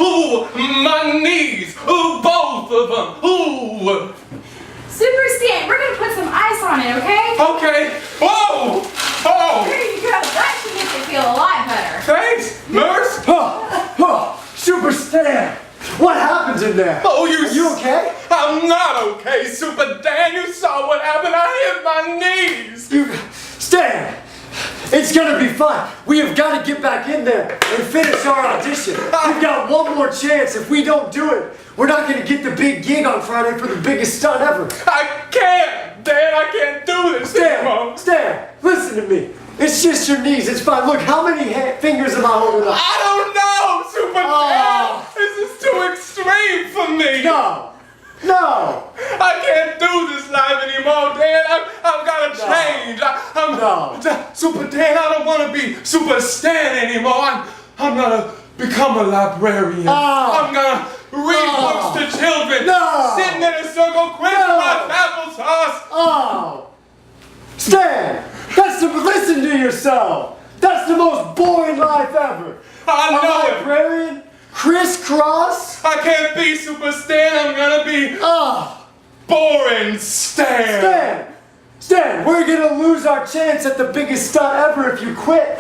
Ooh, my knees. Ooh, both of them. Ooh. Super Stan, we're gonna put some ice on it, okay? Okay. Whoa. Oh. There you go. That should make it feel a lot better. Thanks, nurse. Super Stan! What happened in there? Oh, Are you okay? I'm not okay, Super Dan. You saw what happened. I hit my knees. Stan! It's gonna be fun. We have got to get back in there and finish our audition. We've got one more chance. If we don't do it, we're not gonna get the big gig on Friday for the biggest stunt ever. I can't, Dan. I can't do this anymore. Stan, listen to me. It's just your knees. It's fine. Look, how many fingers am I holding up? I don't know, Super Dan. This is too extreme for me. No. I can't do this live anymore, Dan. I've got to change. Super Dan, I don't want to be Super Stan anymore. I'm gonna become a librarian. I'm gonna read books to children. Sitting in a circle, quenching my applesauce. Stan, listen to yourself. That's the most boring life ever. I know it. Librarian? Crisscross? I can't be Super Stan. I'm gonna be boring Stan. Stan, we're gonna lose our chance at the biggest stunt ever if you quit.